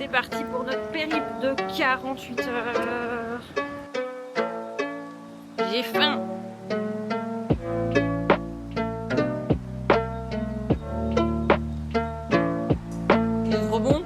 C'est parti pour notre périple de 48 heures. J'ai faim. C'est trop bon.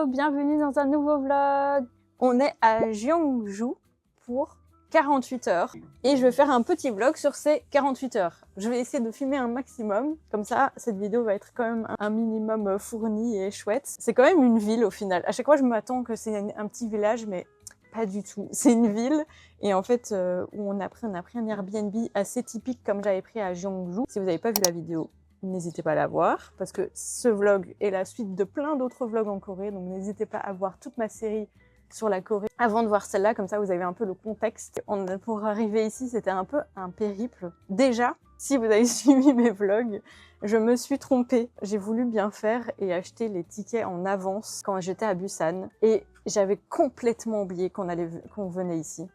Bienvenue dans un nouveau vlog. On est à Gyeongju pour 48 heures et je vais faire un petit vlog sur ces 48 heures. Je vais essayer de filmer un maximum, comme ça cette vidéo va être quand même un minimum fournie et chouette. C'est quand même une ville au final. À chaque fois je m'attends que c'est un petit village, mais pas du tout. C'est une ville et en fait où on a pris un Airbnb assez typique comme j'avais pris à Gyeongju. Si vous n'avez pas vu la vidéo, n'hésitez pas à la voir, parce que ce vlog est la suite de plein d'autres vlogs en Corée, donc n'hésitez pas à voir toute ma série sur la Corée avant de voir celle-là, comme ça vous avez un peu le contexte. Pour arriver ici, c'était un peu un périple. Déjà, si vous avez suivi mes vlogs, je me suis trompée. J'ai voulu bien faire et acheter les tickets en avance quand j'étais à Busan, et j'avais complètement oublié qu'on venait ici.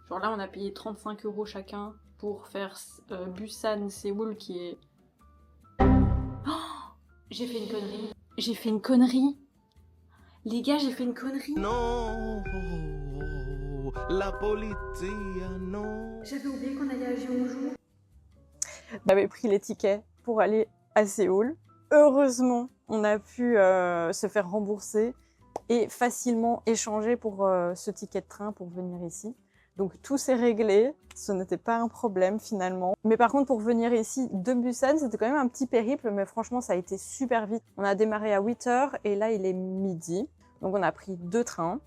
Genre là, on a payé 35 € chacun pour faire Busan-Séoul, qui est... J'ai fait une connerie. J'ai fait une connerie. Les gars, j'ai fait une connerie. Non, la police, non. J'avais oublié qu'on allait à Gyeongju. J'avais pris les tickets pour aller à Séoul. Heureusement, on a pu se faire rembourser et facilement échanger pour ce ticket de train pour venir ici. Donc tout s'est réglé, ce n'était pas un problème finalement. Mais par contre pour venir ici de Busan, c'était quand même un petit périple, mais franchement ça a été super vite. On a démarré à 8 h et là il est midi. Donc on a pris 2 trains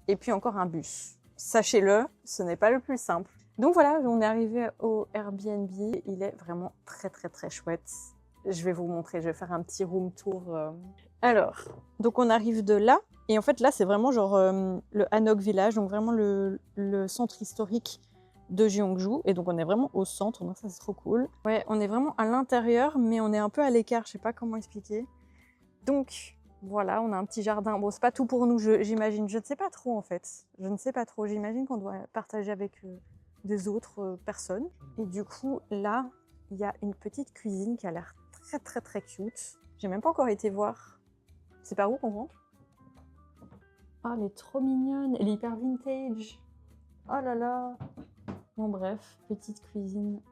et puis encore un bus. Sachez-le, ce n'est pas le plus simple. Donc voilà, on est arrivé au Airbnb, il est vraiment très chouette. Je vais vous montrer, je vais faire un petit room tour. Alors, donc on arrive de là. Et en fait, là, c'est vraiment genre le Hanok Village, donc vraiment le centre historique de Gyeongju. Et donc, on est vraiment au centre, donc ça, c'est trop cool. Ouais, on est vraiment à l'intérieur, mais on est un peu à l'écart, je sais pas comment expliquer. Donc, voilà, on a un petit jardin. Bon, c'est pas tout pour nous, j'imagine. Je ne sais pas trop, en fait. Je ne sais pas trop. J'imagine qu'on doit partager avec des autres personnes. Et du coup, là, il y a une petite cuisine qui a l'air très cute. J'ai même pas encore été voir. C'est par où qu'on rentre? Ah, elle est trop mignonne, elle est hyper vintage. Oh là là. Bon bref, petite cuisine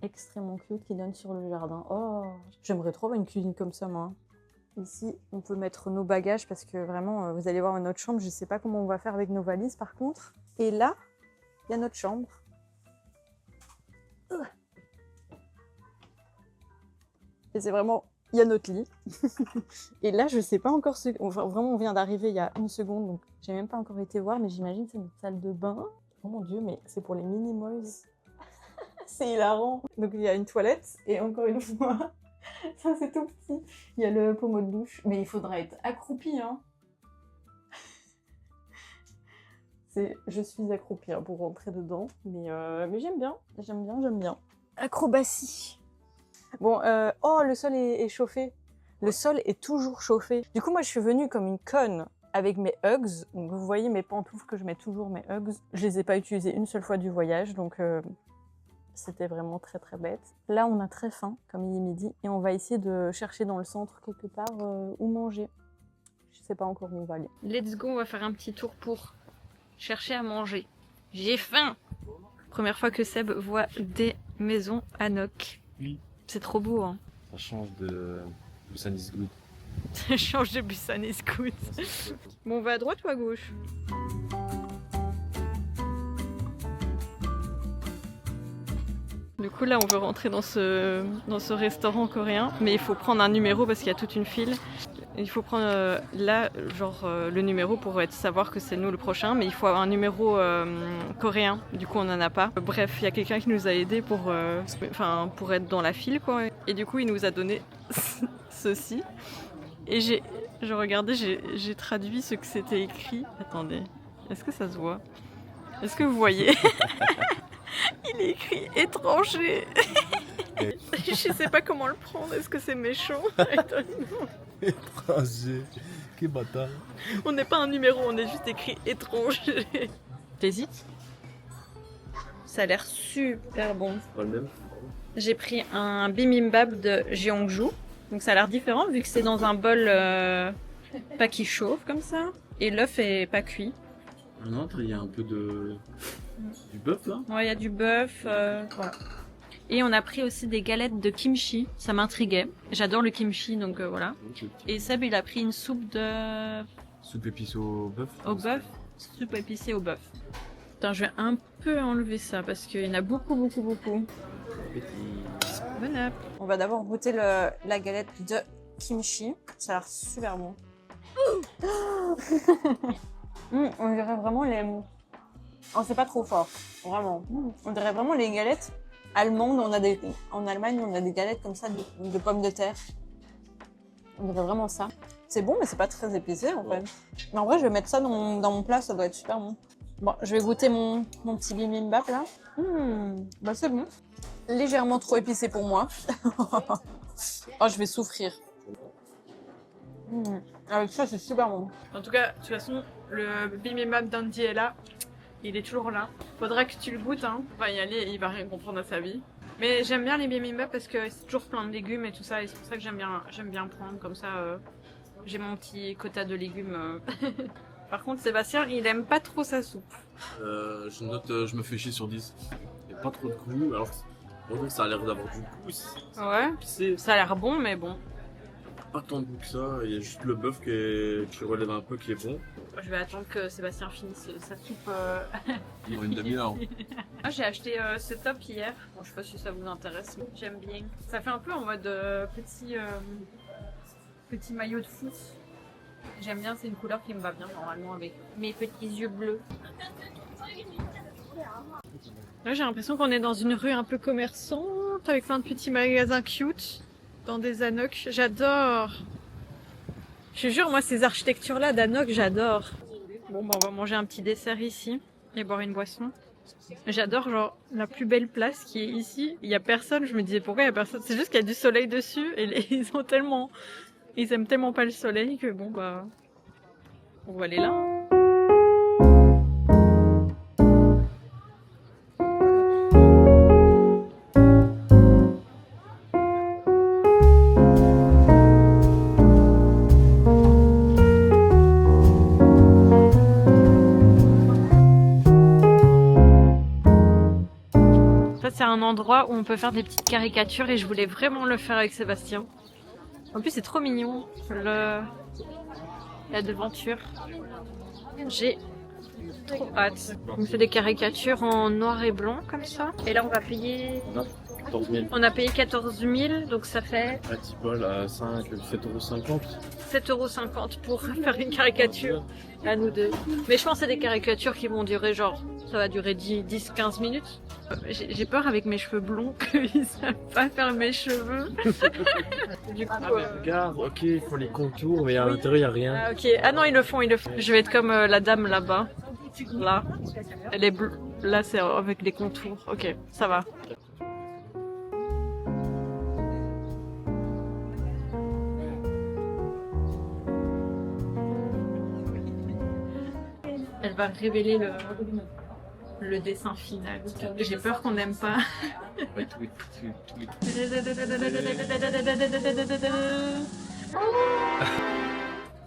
extrêmement cute qui donne sur le jardin. Oh, j'aimerais trop avoir une cuisine comme ça, moi. Ici, on peut mettre nos bagages parce que vraiment, vous allez voir notre chambre. Je sais pas comment on va faire avec nos valises par contre. Et là, il y a notre chambre. Et c'est vraiment... Il y a notre lit. Et là, je sais pas encore ce... Enfin, vraiment, on vient d'arriver il y a 1 seconde, donc j'ai même pas encore été voir, mais j'imagine que c'est notre salle de bain. Oh mon dieu, mais c'est pour les Minimoys. C'est hilarant. Donc il y a une toilette, et encore une fois, ça c'est tout petit. Il y a le pommeau de douche, mais il faudra être accroupi, hein. Je suis accroupie hein, pour rentrer dedans, mais j'aime bien. Acrobatie. Bon, oh, le sol est chauffé. Le sol est toujours chauffé. Du coup, moi, je suis venue comme une conne avec mes Uggs. Donc, vous voyez mes pantoufles que je mets toujours, mes Uggs. Je les ai pas utilisées une seule fois du voyage, donc c'était vraiment très bête. Là, on a très faim, comme il est midi, et on va essayer de chercher dans le centre quelque part où manger. Je sais pas encore où on va aller. Let's go, on va faire un petit tour pour chercher à manger. J'ai faim! Première fois que Seb voit des maisons Hanok. Oui. C'est trop beau, hein. Ça change de Busan is good. Ça change de Busan is good. Bon, on va à droite ou à gauche? Du coup là on veut rentrer dans ce restaurant coréen, mais il faut prendre un numéro parce qu'il y a toute une file. Il faut prendre là le numéro pour savoir que c'est nous le prochain, mais il faut avoir un numéro coréen, du coup on n'en a pas. Bref, il y a quelqu'un qui nous a aidés pour être dans la file quoi, et du coup il nous a donné ceci. Et j'ai traduit ce que c'était écrit. Attendez, est-ce que ça se voit? Est-ce que vous voyez? Il est écrit étranger. Je sais pas comment le prendre. Est-ce que c'est méchant? Étranger. Quel bâtard. On n'est pas un numéro, on est juste écrit étranger. T'hésites? Ça a l'air super bon. Pas le même. J'ai pris un bibimbap de Jeongju. Donc ça a l'air différent vu que c'est dans un bol pas qui chauffe comme ça. Et l'œuf est pas cuit. Non, il y a un peu du bœuf là. Ouais, il y a du bœuf. Voilà. Et on a pris aussi des galettes de kimchi. Ça m'intriguait. J'adore le kimchi, donc voilà. Et Seb, il a pris une soupe de... Soupe épicée au bœuf. Au bœuf. Soupe épicée au bœuf. Attends, je vais un peu enlever ça parce qu'il y en a beaucoup. Bon app. On va d'abord goûter la galette de kimchi. Ça a l'air super bon. On dirait vraiment les... Oh, c'est pas trop fort, vraiment. On dirait vraiment les galettes allemandes. En Allemagne, on a des galettes comme ça de pommes de terre. On dirait vraiment ça. C'est bon, mais c'est pas très épicé en fait. Mais en vrai, je vais mettre ça dans mon plat, ça doit être super bon. Bon, je vais goûter mon petit bibimbap là. Bah c'est bon. Légèrement trop épicé pour moi. Oh, je vais souffrir. Avec ça, c'est super bon. En tout cas, de toute façon, le bibimbap d'Andy est là. Il est toujours là. Faudra que tu le goûtes, hein. On va y aller, il va rien comprendre à sa vie. Mais j'aime bien les bibimbap parce que c'est toujours plein de légumes et tout ça. Et c'est pour ça que j'aime bien prendre. Comme ça, j'ai mon petit quota de légumes. Par contre, Sébastien, il aime pas trop sa soupe. Je me fais chier sur 10. Il n'y a pas trop de goût. Alors, ça a l'air d'avoir du goût. Ouais, Épicé. ça a l'air bon, mais bon. Pas tant de goût que ça. Il y a juste le bœuf qui relève un peu, qui est bon. Je vais attendre que Sébastien finisse sa soupe. Il y a une demi-heure. Moi, j'ai acheté ce top hier. Bon, je sais pas si ça vous intéresse, mais j'aime bien. Ça fait un peu en mode petit maillot de foot. J'aime bien, c'est une couleur qui me va bien normalement avec mes petits yeux bleus. Là, j'ai l'impression qu'on est dans une rue un peu commerçante avec plein de petits magasins cute dans des anoks. J'adore. Je jure, moi, ces architectures-là d'anoks, j'adore. Bon, bah, on va manger un petit dessert ici et boire une boisson. J'adore, genre, la plus belle place qui est ici. Il y a personne. Je me disais pourquoi il y a personne. C'est juste qu'il y a du soleil dessus et ils aiment tellement pas le soleil que bon, bah, on va aller là. C'est un endroit où on peut faire des petites caricatures et je voulais vraiment le faire avec Sébastien. En plus c'est trop mignon, la devanture. J'ai trop hâte. On fait des caricatures en noir et blanc comme ça. Et là on va payer... 14 000. On a payé 14 000, donc ça fait... Un petit bol à 7,50 €. 7,50 € pour faire une caricature à nous deux. Mais je pense que c'est des caricatures qui vont durer genre... Ça va durer 10-15 minutes. J'ai peur avec mes cheveux blonds qu'ils savent pas faire mes cheveux. Du coup, Regarde, ok, il faut les contours, mais à l'intérieur, il n'y a rien. Ah, ok. Ah non, ils le font. Je vais être comme la dame là-bas. Là. Elle est bleue. Là, c'est avec des contours. Ok, ça va. Elle va révéler le dessin final. J'ai peur qu'on n'aime pas.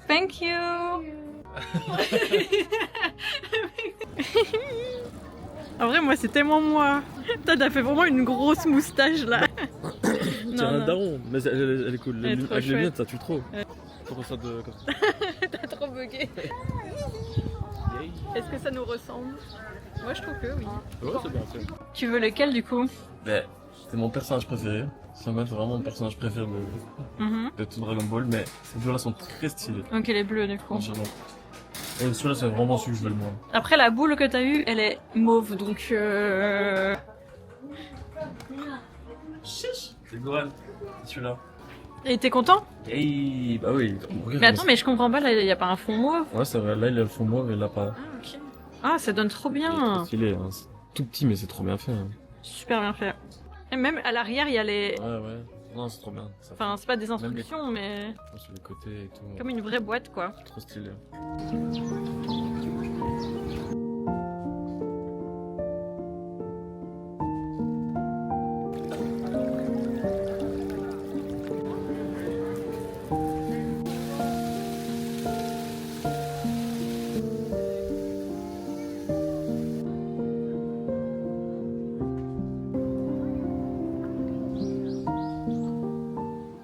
Thank you. En vrai, moi, c'est tellement moi. T'as fait vraiment une grosse moustache là. C'est un daron, mais elle est cool. Elle est trop Avec les lunettes, chouette. ça tue trop. Comme ça. T'as trop bugué. Est-ce que ça nous ressemble? Moi je trouve que oui. Ouais, c'est bien fait. Tu veux lequel du coup? Mais C'est mon personnage préféré. C'est vraiment mon personnage préféré de tout Dragon Ball, mais ces deux-là sont très stylés. Ok, les bleus du coup. Franchement. Et celui-là, c'est vraiment celui que je veux le moins. Après, la boule que t'as eue, elle est mauve, donc C'est Gohan, c'est celui-là. Et t'es content? Hey, bah oui. Mais attends, mais je comprends pas, là, y a pas un fond mauve? Ouais, c'est vrai, là il a le fond mauve et là pas. Ah, ok. Ah, ça donne trop Il est trop bien. stylé, hein. C'est tout petit, mais c'est trop bien fait. Hein. Super bien fait. Et même à l'arrière, il y a les... Ouais, ouais. Non, c'est trop bien. Ça Enfin, c'est pas des instructions, mais fait sur les côtés et tout. comme une vraie boîte, quoi. Trop stylé.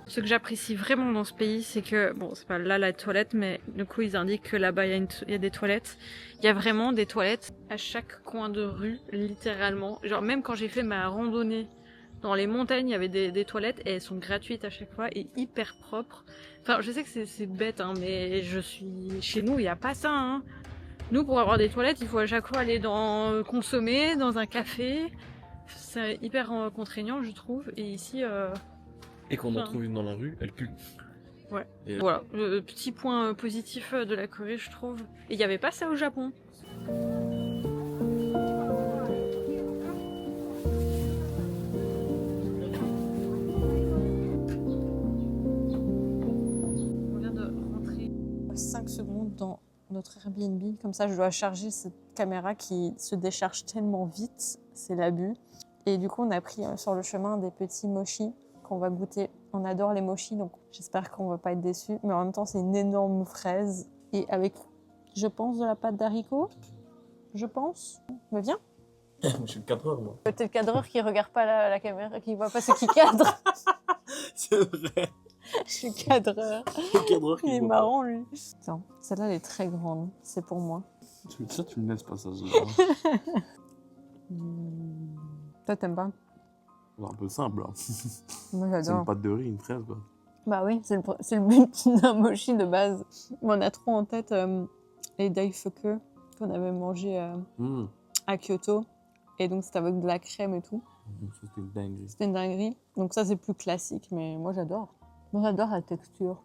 Ce que j'apprécie vraiment dans ce pays, c'est que, bon, c'est pas là la toilette, mais du coup, ils indiquent que là-bas, il y a des toilettes. Il y a vraiment des toilettes à chaque coin de rue, littéralement. Genre, même quand j'ai fait ma randonnée dans les montagnes, il y avait des toilettes et elles sont gratuites à chaque fois et hyper propres. Enfin, je sais que c'est bête, hein, mais chez nous, il n'y a pas ça, hein. Nous, pour avoir des toilettes, il faut à chaque fois aller consommer dans un café. C'est hyper contraignant, je trouve. Et ici, Et qu'on en trouve une dans la rue, elle pue. ouais. Et Voilà, le petit point positif de la Corée, je trouve. Et il n'y avait pas ça au Japon. On vient de rentrer 5 secondes dans notre Airbnb. Comme ça, je dois charger cette caméra qui se décharge tellement vite. C'est l'abus. Et du coup, on a pris sur le chemin des petits mochis qu'on va goûter. On adore les mochis, donc j'espère qu'on va pas être déçus. Mais en même temps, c'est une énorme fraise. Et avec, je pense, de la pâte d'haricot. Je pense. Mais viens. je suis le cadreur, moi. T'es le cadreur qui regarde pas la caméra, qui voit pas ce qui cadre. C'est vrai. Je suis cadreur. Le cadreur qui Il est voit marrant, lui. Attends, celle-là, elle est très grande. C'est pour moi. Ça, tu me laisses pas ça. Toi, t'aimes pas? C'est un peu simple. Hein. Moi, C'est j'adore. une pâte de riz, une fraise, quoi. Bah oui, c'est le but d'un mochi de base. On a trop en tête les daifuku qu'on avait mangé à Kyoto. Et donc, c'était avec de la crème et tout. C'était une dinguerie. C'était une dinguerie. Donc ça, c'est plus classique, mais moi, j'adore. Moi, j'adore la texture.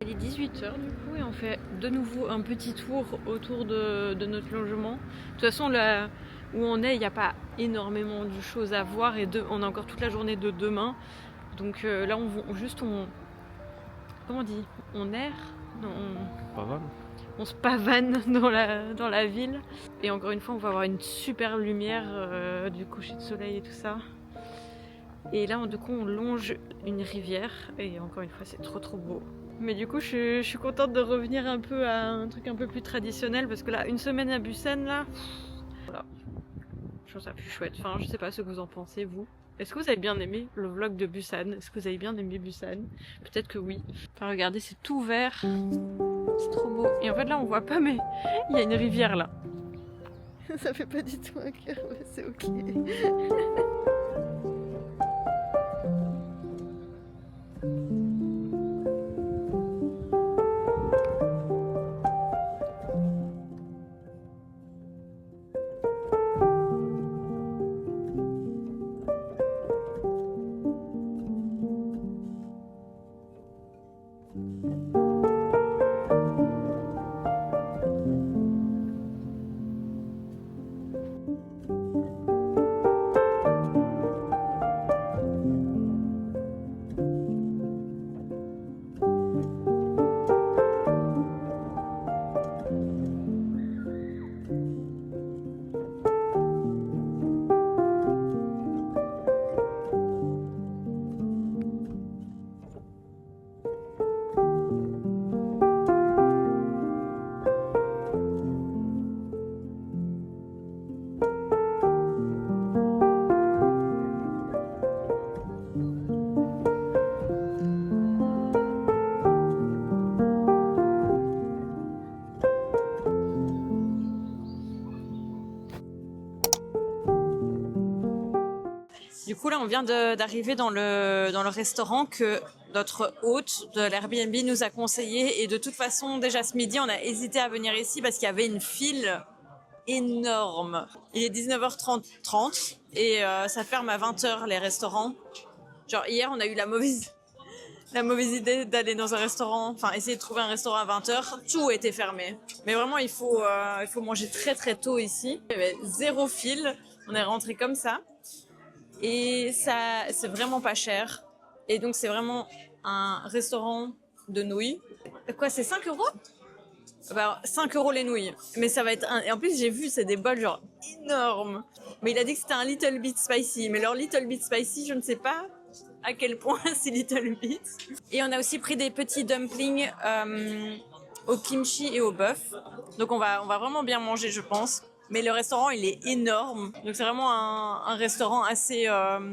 Il est 18h du coup et on fait de nouveau un petit tour autour de notre logement. De toute façon, là où on est, il n'y a pas énormément de choses à voir et on a encore toute la journée de demain. Donc là, comment on dit? On erre? Non, Pas mal. on se pavane dans la ville. Et encore une fois, on va avoir une super lumière du coucher de soleil et tout ça. Et là, du coup, on longe une rivière. Et encore une fois, c'est trop beau. Mais du coup, je suis contente de revenir un peu à un truc un peu plus traditionnel. Parce que là, une semaine à Busan, là... Voilà. Je trouve ça plus chouette. Enfin, je sais pas ce que vous en pensez, vous. Est-ce que vous avez bien aimé le vlog de Busan? Est-ce que vous avez bien aimé Busan? Peut-être que oui. Enfin, regardez, c'est tout vert. C'est trop beau. Et en fait, là, on voit pas, mais il y a une rivière, là. Ça fait pas du tout un cœur, mais c'est ok. coup, là, on vient d'arriver dans le restaurant que notre hôte de l'Airbnb nous a conseillé. Et de toute façon, déjà ce midi, on a hésité à venir ici parce qu'il y avait une file énorme. Il est 19h30 et ça ferme à 20h les restaurants. Genre hier, on a eu la mauvaise idée d'aller dans un restaurant, enfin essayer de trouver un restaurant à 20h. Tout était fermé. Mais vraiment, il faut manger très très tôt ici. Il y avait zéro file. On est rentré comme ça. Et ça, c'est vraiment pas cher. Et donc, c'est vraiment un restaurant de nouilles. Quoi, c'est 5 euros? Bah, 5 euros les nouilles. Mais ça va être Et en plus, j'ai vu, c'est des bols genre énormes. Mais il a dit que c'était un little bit spicy. Mais leur little bit spicy, je ne sais pas à quel point c'est little bit. Et on a aussi pris des petits dumplings au kimchi et au bœuf. Donc on va vraiment bien manger, je pense. Mais le restaurant, il est énorme. Donc c'est vraiment un restaurant assez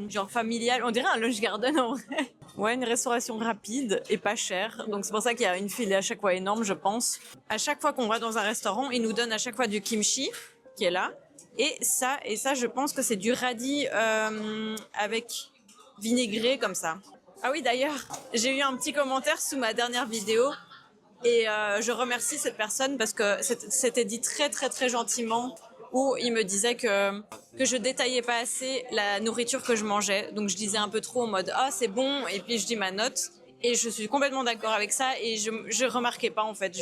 genre familial. On dirait un Lush Garden en vrai. Ouais, une restauration rapide et pas chère. Donc c'est pour ça qu'il y a une file à chaque fois énorme, je pense. À chaque fois qu'on va dans un restaurant, ils nous donnent à chaque fois du kimchi, qui est là. Et ça, je pense que c'est du radis avec vinaigré comme ça. Ah oui, d'ailleurs, j'ai eu un petit commentaire sous ma dernière vidéo. Et je remercie cette personne parce que c'était dit très très très gentiment, où il me disait que je détaillais pas assez la nourriture que je mangeais. Donc je disais un peu trop en mode « Ah, c'est bon » et puis je dis ma note. Et je suis complètement d'accord avec ça et je remarquais pas en fait.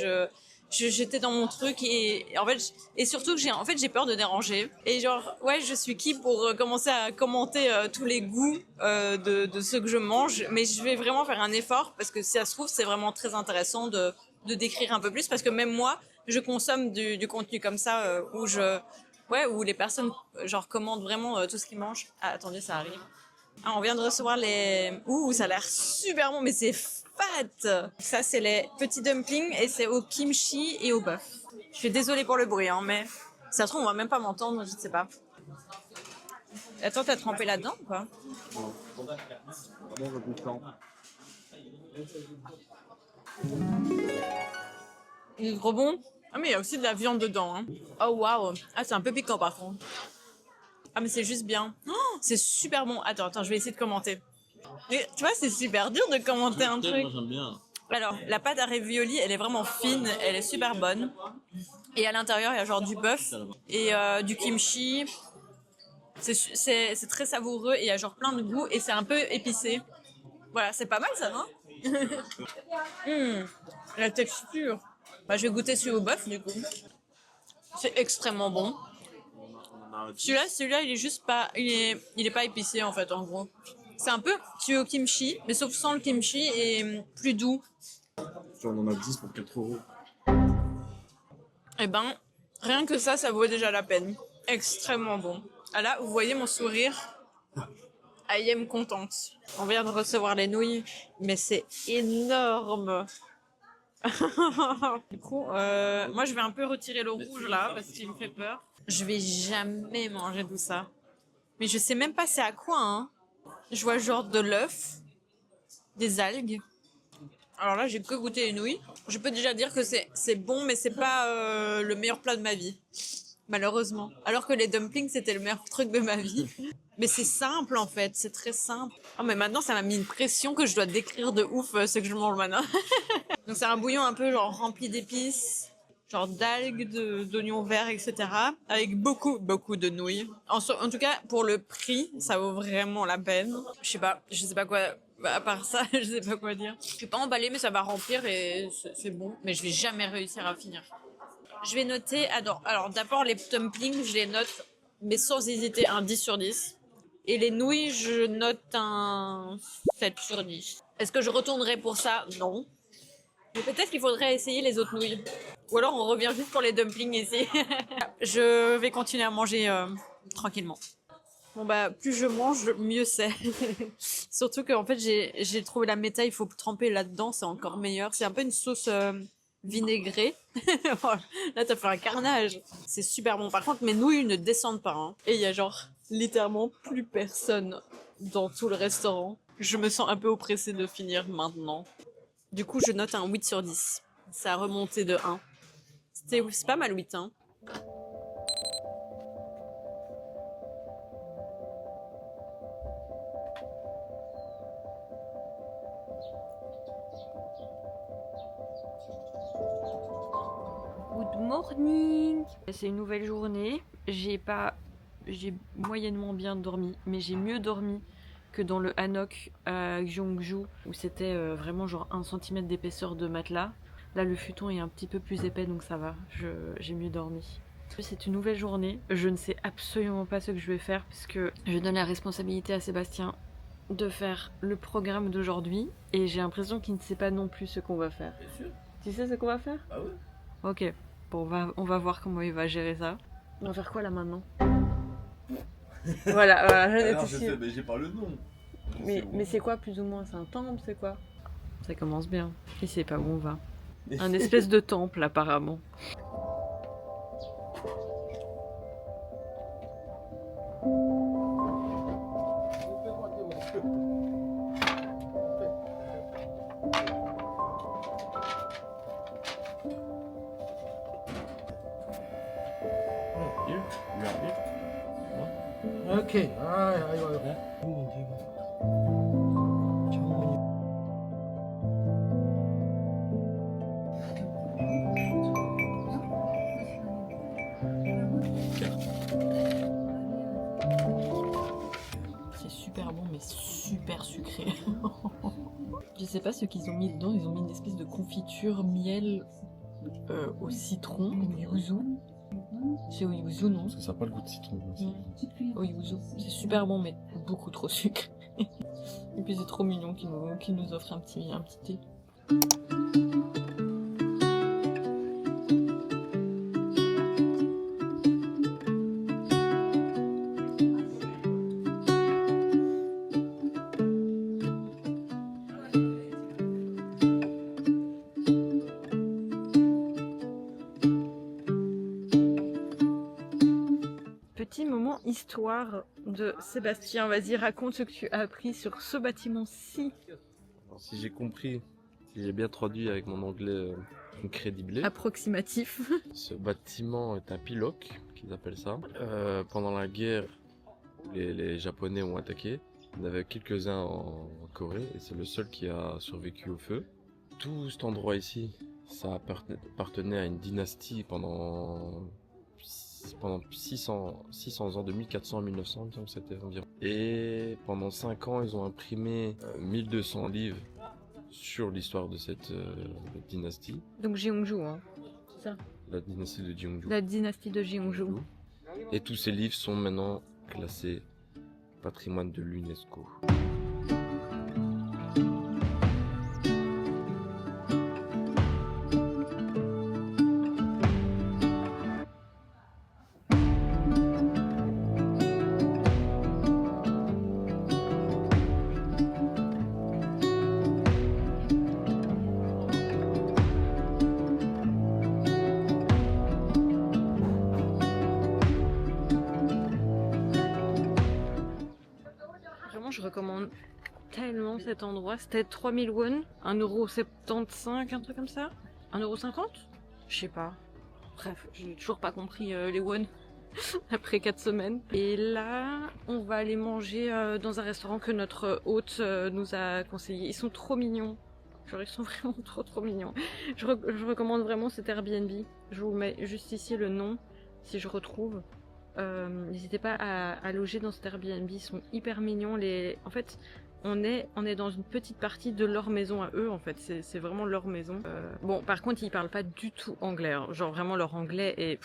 J'étais dans mon truc et en fait et surtout que j'ai peur de déranger. Et genre ouais, je suis qui pour commencer à commenter tous les goûts de ce que je mange, mais je vais vraiment faire un effort parce que si ça se trouve c'est vraiment très intéressant de décrire un peu plus parce que même moi je consomme du contenu comme ça où les personnes genre commandent vraiment tout ce qu'ils mangent. Ah attendez, ça arrive. Ah, on vient de recevoir les... Ouh, ça a l'air super bon, mais c'est fat. Ça, c'est les petits dumplings et c'est au kimchi et au bœuf. Je suis désolée pour le bruit, hein, mais ça se trouve, on va même pas m'entendre, je ne sais pas. Attends, t'as trempé là-dedans ou pas? Il est trop bon. Ah, mais il y a aussi de la viande dedans. Hein. Oh, waouh. Ah, c'est un peu piquant par contre. Ah, mais c'est juste bien. Oh, c'est super bon. Attends, je vais essayer de commenter. Mais, tu vois, c'est super dur de commenter un truc. Moi, j'aime bien. Alors, la pâte à ravioli, elle est vraiment fine, elle est super bonne. Et à l'intérieur, il y a genre du bœuf et du kimchi. C'est très savoureux et il y a genre plein de goûts et c'est un peu épicé. Voilà, c'est pas mal ça, non? La texture. Bah, je vais goûter celui au bœuf du coup. C'est extrêmement bon. Celui-là, il est juste pas, il est pas épicé en fait, en gros. C'est un peu celui au kimchi, mais sauf sans le kimchi et plus doux. On en a 10 pour 4 euros. Eh ben, rien que ça vaut déjà la peine. Extrêmement bon. Ah là, vous voyez mon sourire. I am contente. On vient de recevoir les nouilles, mais c'est énorme. Du coup, moi je vais un peu retirer le rouge là parce qu'il me fait peur. Je vais jamais manger tout ça. Mais je sais même pas c'est à quoi, hein. Je vois genre de l'œuf, des algues. Alors là, j'ai que goûté les nouilles. Je peux déjà dire que c'est bon, mais c'est pas le meilleur plat de ma vie. Malheureusement. Alors que les dumplings, c'était le meilleur truc de ma vie. Mais c'est simple, en fait. C'est très simple. Ah, mais maintenant, ça m'a mis une pression que je dois décrire de ouf ce que je mange maintenant. Donc, c'est un bouillon un peu genre rempli d'épices, genre d'algues, d'oignons verts, etc. Avec beaucoup, beaucoup de nouilles. En tout cas, pour le prix, ça vaut vraiment la peine. Je sais pas quoi... Bah, à part ça, je sais pas quoi dire. Je suis pas emballée, mais ça va remplir et c'est bon. Mais je vais jamais réussir à finir. Je vais noter... Alors d'abord, les dumplings, je les note, mais sans hésiter, un 10 sur 10. Et les nouilles, je note un 7 sur 10. Est-ce que je retournerai pour ça? Non. Mais peut-être qu'il faudrait essayer les autres nouilles. Ou alors on revient juste pour les dumplings ici. Je vais continuer à manger tranquillement. Bon bah, plus je mange, mieux c'est. Surtout qu'en fait, j'ai trouvé la méta, il faut tremper là-dedans, c'est encore meilleur. C'est un peu une sauce vinaigrée. Là, t'as fait un carnage. C'est super bon. Par contre, mes nouilles ne descendent pas. Hein. Et il y a genre littéralement plus personne dans tout le restaurant. Je me sens un peu oppressée de finir maintenant. Du coup, je note un 8 sur 10. Ça a remonté de 1. C'est pas mal 8, hein. Good morning. C'est une nouvelle journée. J'ai moyennement bien dormi, mais j'ai mieux dormi que dans le hanok à Gyeongju où c'était vraiment genre 1 cm d'épaisseur de matelas. Là le futon est un petit peu plus épais donc ça va, j'ai mieux dormi. C'est une nouvelle journée, je ne sais absolument pas ce que je vais faire puisque je donne la responsabilité à Sébastien de faire le programme d'aujourd'hui et j'ai l'impression qu'il ne sait pas non plus ce qu'on va faire. Bien sûr. Tu sais ce qu'on va faire? Ah ouais? Ok, bon on va voir comment il va gérer ça. On va faire quoi là maintenant? Voilà, je Alors, n'étais je sûre. sais, mais j'ai pas le nom. Mais c'est quoi plus ou moins? C'est un temple, c'est quoi? Ça commence bien. Il sait pas où on va. Un espèce de temple apparemment. 오케이. 아이고. C'est super bon mais super sucré. Je sais pas ce qu'ils ont mis dedans, ils ont mis une espèce de confiture miel au citron, au yuzu. C'est au yuzu non? Parce que ça n'a pas le goût de citron aussi. Au yuzu. C'est super bon mais beaucoup trop sucré. Et puis c'est trop mignon qu'ils nous offrent un petit thé. Petit moment histoire de Sébastien, vas-y raconte ce que tu as appris sur ce bâtiment-ci. Alors, si j'ai compris, si j'ai bien traduit avec mon anglais incrédible, Approximatif. ce bâtiment est un piloc, qu'ils appellent ça. Pendant la guerre, les Japonais ont attaqué. Il y en avait quelques-uns en Corée et c'est le seul qui a survécu au feu. Tout cet endroit ici, ça appartenait à une dynastie pendant 600 ans, de 1400 à 1900, il me semble que c'était environ. Et pendant 5 ans, ils ont imprimé 1200 livres sur l'histoire de cette dynastie. Donc Gyeongju, hein, c'est ça? La dynastie de Gyeongju. La dynastie de Gyeongju. Et tous ces livres sont maintenant classés patrimoine de l'UNESCO. Je recommande tellement cet endroit. C'était 3000 won, 1,75€, un truc comme ça. 1,50€? Je sais pas. Bref, j'ai toujours pas compris les won après 4 semaines. Et là, on va aller manger dans un restaurant que notre hôte nous a conseillé. Ils sont trop mignons. Genre, ils sont vraiment trop mignons. Je recommande vraiment cet Airbnb. Je vous mets juste ici le nom, si je retrouve. N'hésitez pas à loger dans cet Airbnb, ils sont hyper mignons. En fait, on est dans une petite partie de leur maison à eux, en fait, c'est vraiment leur maison. Bon, par contre, ils parlent pas du tout anglais, hein. Genre vraiment leur anglais est...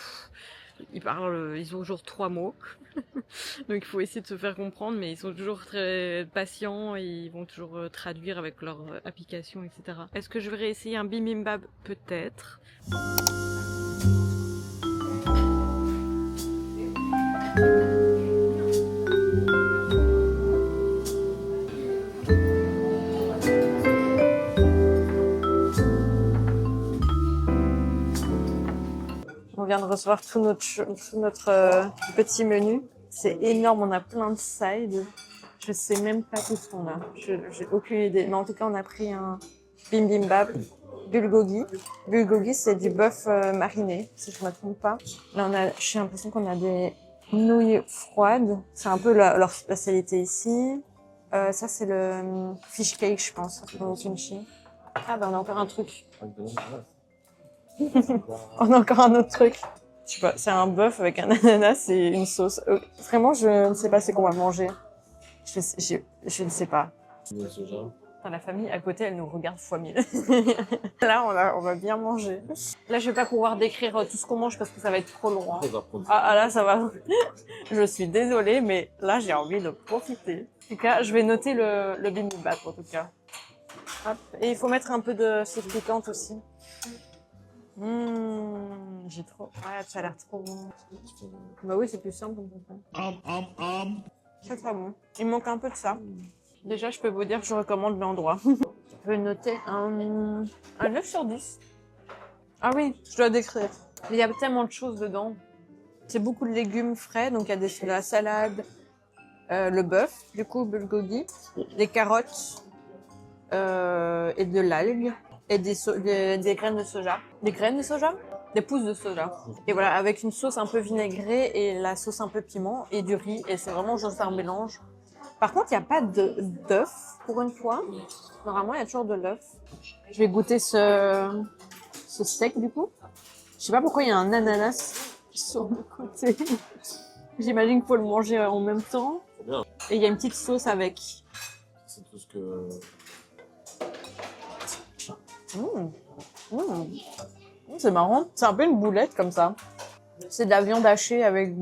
ils ont genre 3 mots, donc il faut essayer de se faire comprendre, mais ils sont toujours très patients et ils vont toujours traduire avec leur application, etc. Est-ce que je vais réessayer un bibimbap? Peut-être. On vient de recevoir tout notre petit menu. C'est énorme, on a plein de sides. Je sais même pas tout ce qu'on a. J'ai aucune idée. Mais en tout cas, on a pris un bibimbap, bulgogi. Bulgogi, c'est du bœuf mariné, si je ne me trompe pas. Là, j'ai l'impression qu'on a des nouilles froides. C'est un peu leur spécialité ici. Ça, c'est le fish cake, je pense, au kimchi. Ah, bah, on a encore un truc. On a encore un autre truc. Je sais pas, c'est un bœuf avec un ananas et une sauce. Vraiment, je ne sais pas c'est qu'on va manger. Je ne sais pas. Dans la famille à côté, elle nous regarde fois 1000. Là, on va bien manger. Là, je vais pas pouvoir décrire tout ce qu'on mange parce que ça va être trop long. Ah, là, ça va. Je suis désolée, mais là, j'ai envie de profiter. En tout cas, je vais noter le bibimbap, en tout cas. Hop. Et il faut mettre un peu de sauce piquante aussi. J'ai trop... Ouais, ça a l'air trop bon. Bah oui, c'est plus simple. C'est très bon. Il me manque un peu de ça. Déjà, je peux vous dire que je recommande l'endroit. Je vais noter un 9 sur 10. Ah oui, je dois décrire. Il y a tellement de choses dedans. C'est beaucoup de légumes frais, donc il y a de la salade, le bœuf, du coup, bulgogi, des carottes et de l'algue et des graines de soja. Des graines de soja? Des pousses de soja. Et voilà, avec une sauce un peu vinaigrée et la sauce un peu piment et du riz. Et c'est vraiment juste un mélange. Par contre, il n'y a pas d'œuf pour une fois. Normalement, il y a toujours de l'œuf. Je vais goûter ce steak du coup. Je sais pas pourquoi il y a un ananas sur le côté. J'imagine qu'il faut le manger en même temps. Et il y a une petite sauce avec. C'est tout ce que... C'est marrant. C'est un peu une boulette comme ça. C'est de la viande hachée avec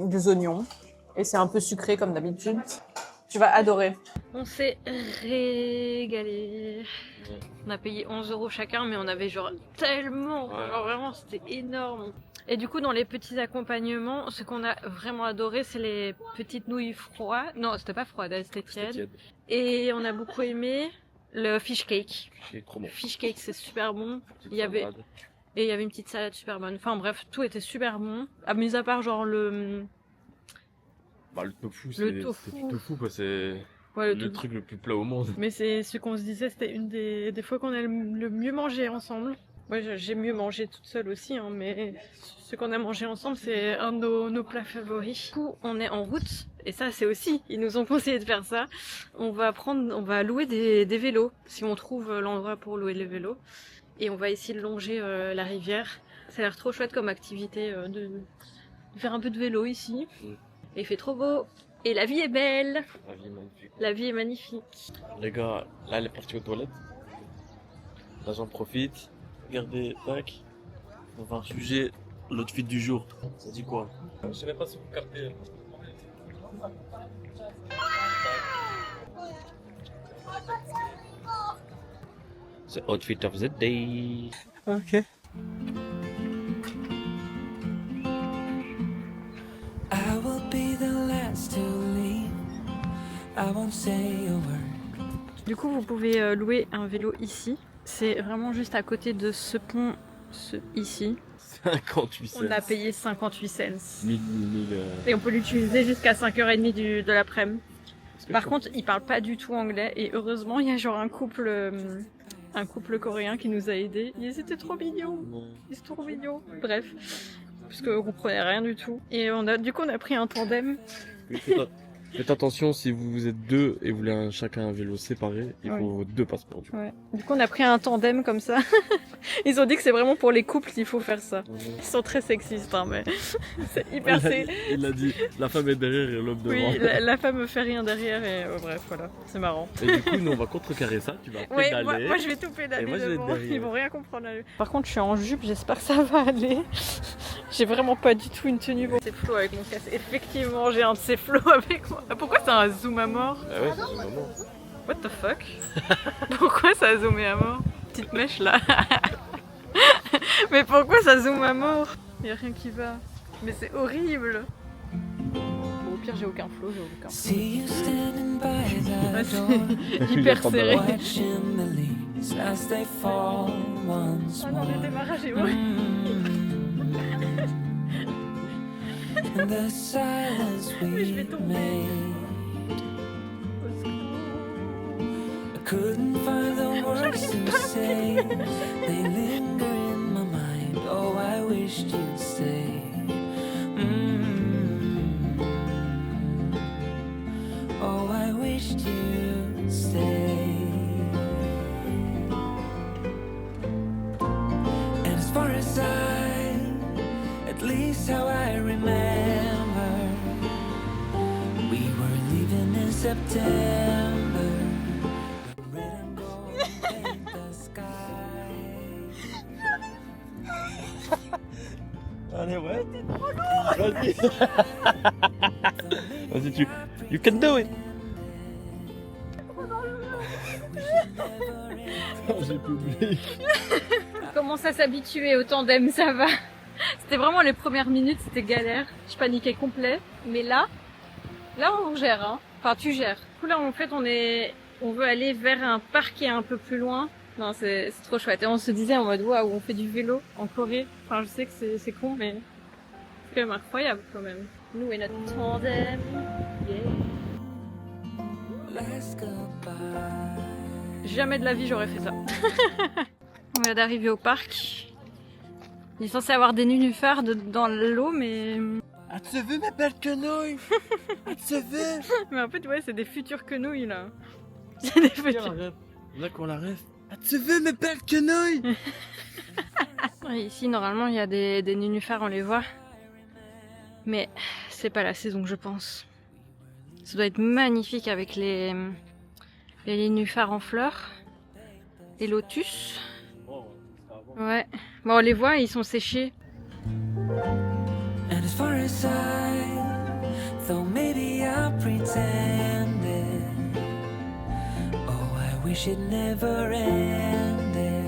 des oignons. Et c'est un peu sucré comme d'habitude. Tu vas adorer. On s'est régalé. On a payé 11 € chacun, mais on avait genre tellement. Genre vraiment, c'était énorme. Et du coup, dans les petits accompagnements, ce qu'on a vraiment adoré, c'est les petites nouilles froides. Non, c'était pas froide, c'était tiède. Et on a beaucoup aimé le fish cake. Fish cake, c'est super bon. Il y avait une petite salade super bonne. Enfin bref, tout était super bon. Mis à part genre le tofu, c'est du tofu, quoi. C'est le truc le plus plat au monde. Mais c'est ce qu'on se disait, c'était une des fois qu'on a le mieux mangé ensemble. Ouais, j'ai mieux mangé toute seule aussi, hein, mais ce qu'on a mangé ensemble, c'est un de nos plats favoris. Du coup, on est en route, et ça, c'est aussi, ils nous ont conseillé de faire ça. On va louer des vélos, si on trouve l'endroit pour louer les vélos. Et on va essayer de longer la rivière. Ça a l'air trop chouette comme activité de faire un peu de vélo ici. Et il fait trop beau. Et la vie est belle. La vie est magnifique. La vie est magnifique. Les gars, là, elle est partie aux toilettes. Là, j'en profite. Regardez, tac. On va un sujet, l'outfit du jour. Ça dit quoi? Je sais même pas si vous captez. The outfit of the day. Ok. I will be the last to leave. I won't say a word. Du coup, vous pouvez louer un vélo ici. C'est vraiment juste à côté de ce pont, ici. 58 cents. On a payé 58 cents. 1000. Et on peut l'utiliser jusqu'à 5h30 de l'après-midi. Par contre, ils parlent pas du tout anglais. Et heureusement, il y a genre un couple coréen qui nous a aidés. Ils étaient trop mignons. Ils sont trop mignons. Bref. Parce qu'on comprenait rien du tout. Et du coup, on a pris un tandem. Faites attention, si vous êtes deux et vous voulez chacun un vélo séparé, il faut 2 passeports. Du coup, on a pris un tandem comme ça. Ils ont dit que c'est vraiment pour les couples qu'il faut faire ça. Ils sont très sexistes, hein, mais c'est hyper... Il a dit, la femme est derrière et l'homme devant. Oui, la femme me fait rien derrière et bref, voilà, c'est marrant. Et du coup, nous, on va contrecarrer ça, tu vas pédaler. Moi, je vais tout pédaler et moi, je vais devant, être derrière. Ils vont rien comprendre. Par contre, je suis en jupe, j'espère que ça va aller. J'ai vraiment pas du tout une tenue. C'est Flo avec mon casque. Effectivement, j'ai un de ces Flo avec moi. Pourquoi c'est un zoom à mort? Ah ouais, c'est un moment. What the fuck? Pourquoi ça a zoomé à mort? Petite mèche là. Mais pourquoi ça zoome à mort? Y'a rien qui va. Mais c'est horrible. Au pire, j'ai aucun flow, j'ai aucun. See you standing by the door, Hyper serré. watching the leaves as they fall once Oh non, le more. démarrage est horrible. And the silence Mais je vais we tomber. made. I couldn't find the words to say. They linger in my mind. Oh, I wished you'd stay. Oh, I wished you'd stay. And September, when red and gold paint the sky. Allez, ouais. Vas-y. Vas-y, you can do it. J'ai tout oublié. Commence à s'habituer au tandem, ça va. C'était vraiment les premières minutes, c'était galère. Je paniquais complet. Mais là on gère, hein. Enfin, tu gères. Du coup, là, en fait, on veut aller vers un parc qui est un peu plus loin. Non, c'est trop chouette. Et on se disait en mode, waouh, on fait du vélo en Corée. Enfin, je sais que c'est con, mais c'est quand même incroyable, quand même. Nous et notre tandem. Yeah. Last goodbye. Jamais de la vie, j'aurais fait ça. On vient d'arriver au parc. Il est censé avoir des nénuphars dans l'eau, mais... Ah, tu veux ma belle quenouille? Ah, tu veux? Mais en fait, ouais, c'est des futures quenouilles, là. C'est des futures... Là qu'on la rêve. Ah, tu veux ma belle quenouille? Ici, normalement, il y a des nénuphars, on les voit. Mais c'est pas la saison, je pense. Ça doit être magnifique avec les nénuphars en fleurs. Les lotus. Ouais. Bon, on les voit, ils sont séchés. And as far as I thought maybe I pretended, oh, I wish it never ended.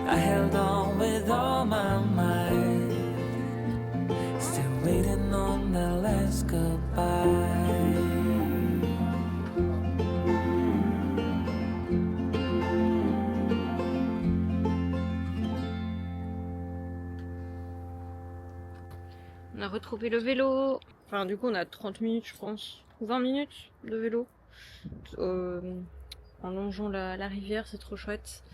I held on with all my might, still waiting on the last goodbye. On a retrouvé le vélo. Enfin, du coup, on a 30 minutes, je pense. 20 minutes de vélo. En longeant la rivière, c'est trop chouette.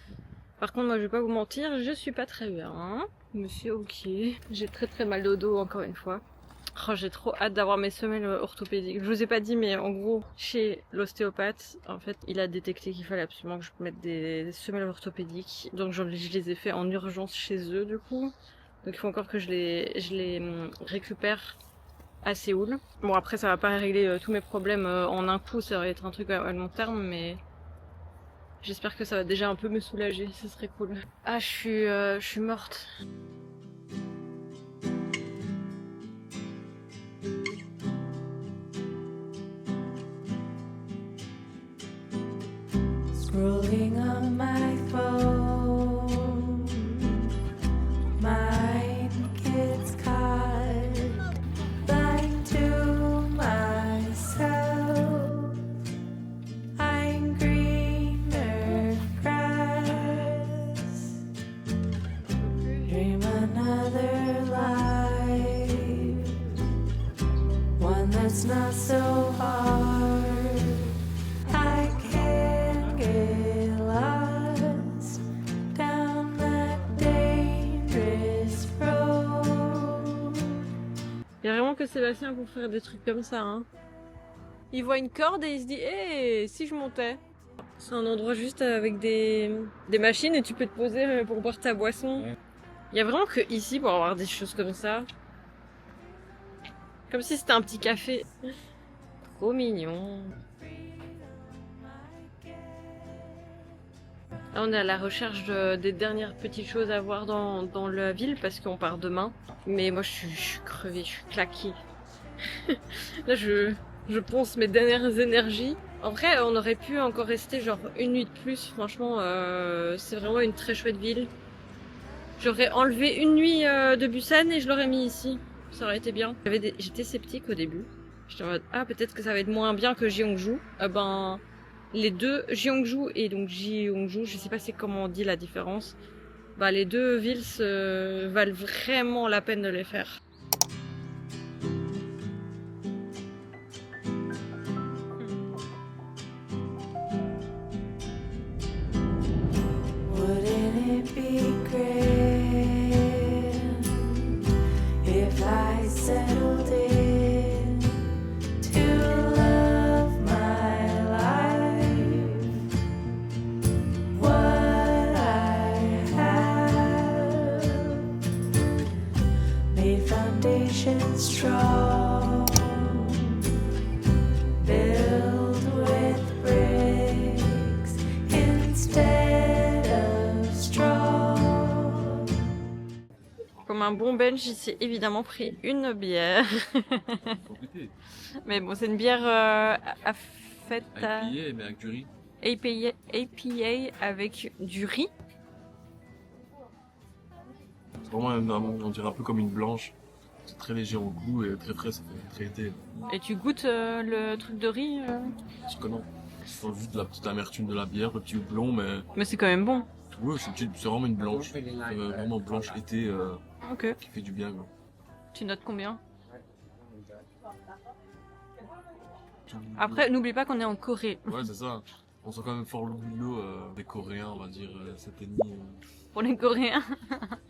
Par contre, moi, je vais pas vous mentir, je suis pas très bien. Hein, mais c'est ok. J'ai très mal au dos, encore une fois. Oh, j'ai trop hâte d'avoir mes semelles orthopédiques. Je vous ai pas dit, mais en gros, chez l'ostéopathe, en fait, il a détecté qu'il fallait absolument que je mette des semelles orthopédiques. Donc, je les ai fait en urgence chez eux, du coup. Donc il faut encore que je les récupère à Séoul. Bon, après ça va pas régler tous mes problèmes en un coup, ça va être un truc à long terme, mais j'espère que ça va déjà un peu me soulager, ce serait cool. Ah, je suis morte. Scrolling on my phone, my kids caught, lying to myself. I'm greener grass, dream another life, one that's not so hard. I can't get lost down that dangerous road. Il y a vraiment que Sébastien pour faire des trucs comme ça, hein. Il voit une corde et il se dit, hé, si je montais. C'est un endroit juste avec des machines et tu peux te poser pour boire ta boisson. Ouais. Il y a vraiment que ici pour avoir des choses comme ça. Comme si c'était un petit café. Trop mignon. Là, on est à la recherche des dernières petites choses à voir dans la ville parce qu'on part demain. Mais moi, je suis crevée, je suis claquée. Là, je pense mes dernières énergies. En vrai, on aurait pu encore rester genre une nuit de plus. Franchement, c'est vraiment une très chouette ville. J'aurais enlevé une nuit de Busan et je l'aurais mis ici. Ça aurait été bien. J'étais sceptique au début. J'étais en mode, ah, peut-être que ça va être moins bien que Gyeongju. Les deux, Gyeongju et donc Gyeongju, je sais pas c'est comment on dit la différence. Bah, les deux villes valent vraiment la peine de les faire. Wouldn't it be great if I settled in to love my life? What I have made foundations strong, built un bon belge, il s'est évidemment pris une bière. Faut goûter. Mais bon, c'est une bière à fête à... IPA, mais avec du riz. APA avec du riz. C'est vraiment, on dirait un peu comme une blanche. C'est très léger au goût et très frais, ça fait très été. Et tu goûtes le truc de riz Parce que non. Au vu de la petite amertume de la bière, le petit houblon, Mais c'est quand même bon. oui, c'est vraiment une blanche. C'est vraiment blanche été Ok. qui fait du bien. Quoi. Tu notes combien? Après, n'oublie pas qu'on est en Corée. Ouais, c'est ça. On sent quand même fort le boulot des Coréens, on va dire, 7,5. Pour les Coréens.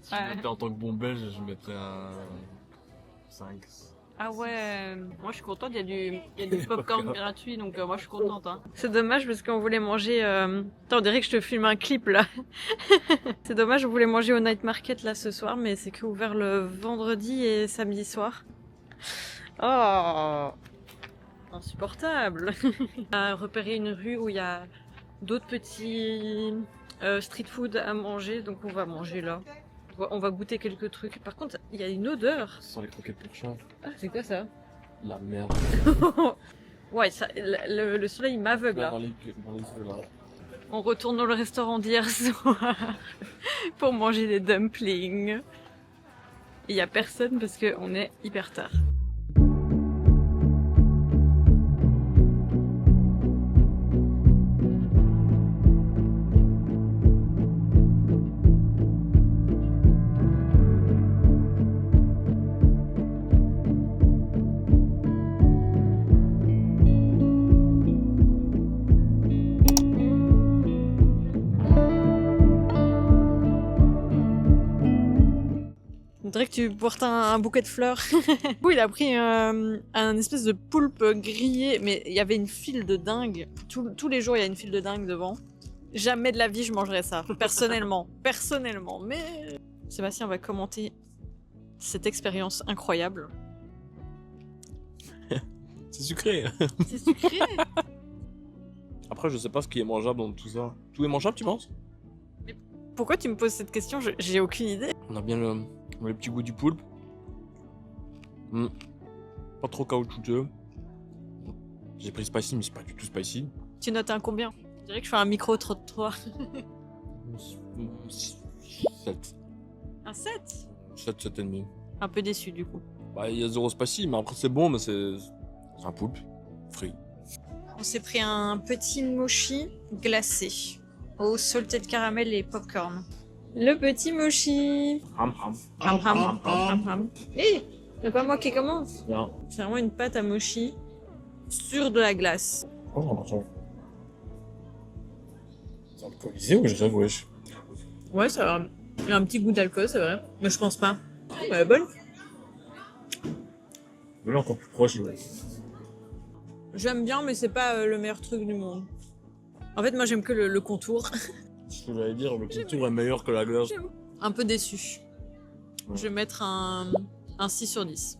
Si je mettais en tant que bon belge, je mettrais un 5. Ah ouais, moi je suis contente, il y a du popcorn gratuit, donc moi je suis contente. Hein. C'est dommage parce qu'on voulait manger... Attends, on dirait que je te filme un clip là. C'est dommage, on voulait manger au night market là ce soir, mais c'est que ouvert le vendredi et samedi soir. Oh, insupportable. On a repéré une rue où il y a d'autres petits street food à manger, donc on va manger là. On va goûter quelques trucs. Par contre, il y a une odeur. Ça sent les croquettes pour chat. Ah, c'est quoi ça? La merde. Ouais, ça, le soleil m'aveugle là. Dans les yeux, là. On retourne dans le restaurant d'hier soir pour manger des dumplings. Il y a personne parce qu'on est hyper tard. On dirait que tu portes un bouquet de fleurs. Oui, il a pris un espèce de poulpe grillé, mais il y avait une file de dingue. Tous les jours, il y a une file de dingue devant. Jamais de la vie, je mangerais ça, personnellement. Personnellement, mais... Sébastien va commenter cette expérience incroyable. C'est sucré. C'est sucré. Après, je sais pas ce qui est mangeable dans tout ça. Tout est mangeable, tu penses? Pourquoi tu me poses cette question? J'ai aucune idée. On a bien le petit goût du poulpe. Pas trop caoutchouteux. J'ai pris spicy, mais c'est pas du tout spicy. Tu notes un combien? Je dirais que je fais un micro-trottoir. 7. Un 7? 7, 7,5. Un peu déçu du coup. Bah, il y a 0 spicy, mais après c'est bon, mais c'est un poulpe frit. On s'est pris un petit mochi glacé au salted caramel et popcorn. Le petit mochi. Ham ham. Ham, ham, ham, ham. Hé, c'est pas moi qui commence. Bien. C'est vraiment une pâte à mochi sur de la glace. Oh, attends. C'est alcoolisé ou je rêve, wesh? Ouais, ça va. Il y a un petit goût d'alcool, c'est vrai. Mais je pense pas. Elle est bonne. Mais là, encore plus proche. Ouais. J'aime bien, mais c'est pas le meilleur truc du monde. En fait, moi, j'aime que le contour. Ce que j'allais dire, le contour est meilleur que la glace. Un peu déçu. Ouais. Je vais mettre un 6 sur 10.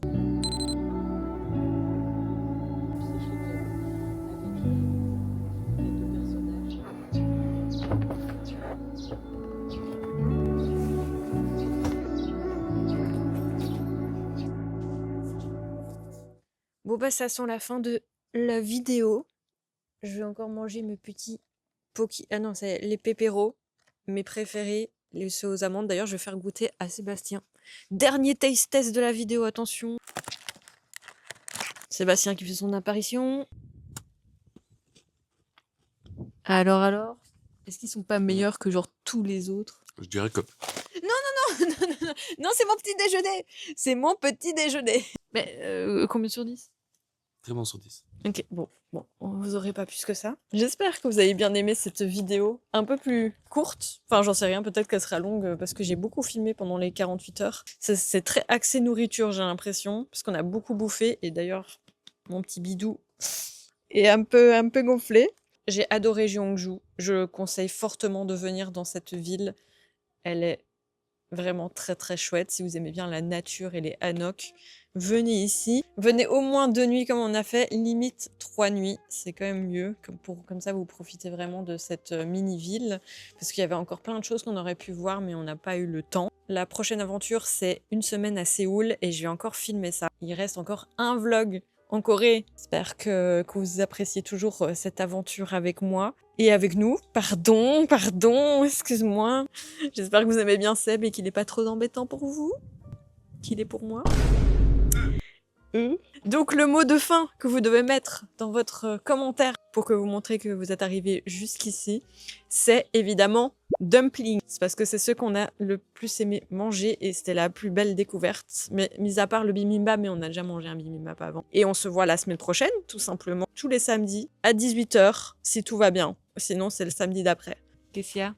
Bon bah ça sent la fin de la vidéo. Je vais encore manger mes petits poki... Ah non, c'est les pépéros, mes préférés, les ceux aux amandes. D'ailleurs, je vais faire goûter à Sébastien. Dernier taste test de la vidéo, attention. Sébastien qui fait son apparition. Alors est-ce qu'ils sont pas meilleurs que genre tous les autres? Je dirais que. Non, c'est mon petit déjeuner. C'est mon petit déjeuner. Mais combien sur 10? Très bon sur 10. Ok, bon, vous aurez pas plus que ça. J'espère que vous avez bien aimé cette vidéo un peu plus courte. Enfin, j'en sais rien, peut-être qu'elle sera longue parce que j'ai beaucoup filmé pendant les 48 heures. C'est très axé nourriture, j'ai l'impression, parce qu'on a beaucoup bouffé. Et d'ailleurs, mon petit bidou est un peu gonflé. J'ai adoré Jeonju. Je conseille fortement de venir dans cette ville. Elle est vraiment très très chouette. Si vous aimez bien la nature et les hanoks, venez ici. Venez au moins 2 nuits comme on a fait, limite 3 nuits. C'est quand même mieux, comme ça vous profitez vraiment de cette mini-ville. Parce qu'il y avait encore plein de choses qu'on aurait pu voir, mais on n'a pas eu le temps. La prochaine aventure, c'est 1 semaine à Séoul et je vais encore filmer ça. Il reste encore un vlog en Corée. J'espère que vous appréciez toujours cette aventure avec moi et avec nous. Pardon, excuse-moi. J'espère que vous aimez bien Seb et qu'il n'est pas trop embêtant pour vous. Qu'il est pour moi. Donc le mot de fin que vous devez mettre dans votre commentaire pour que vous montrez que vous êtes arrivé jusqu'ici, c'est évidemment dumpling. C'est parce que c'est ce qu'on a le plus aimé manger et c'était la plus belle découverte. Mais mis à part le bibimbap, mais on a déjà mangé un bibimbap avant. Et on se voit la semaine prochaine, tout simplement, tous les samedis à 18 h si tout va bien. Sinon, c'est le samedi d'après. Qu'est-ce qu'il y a ?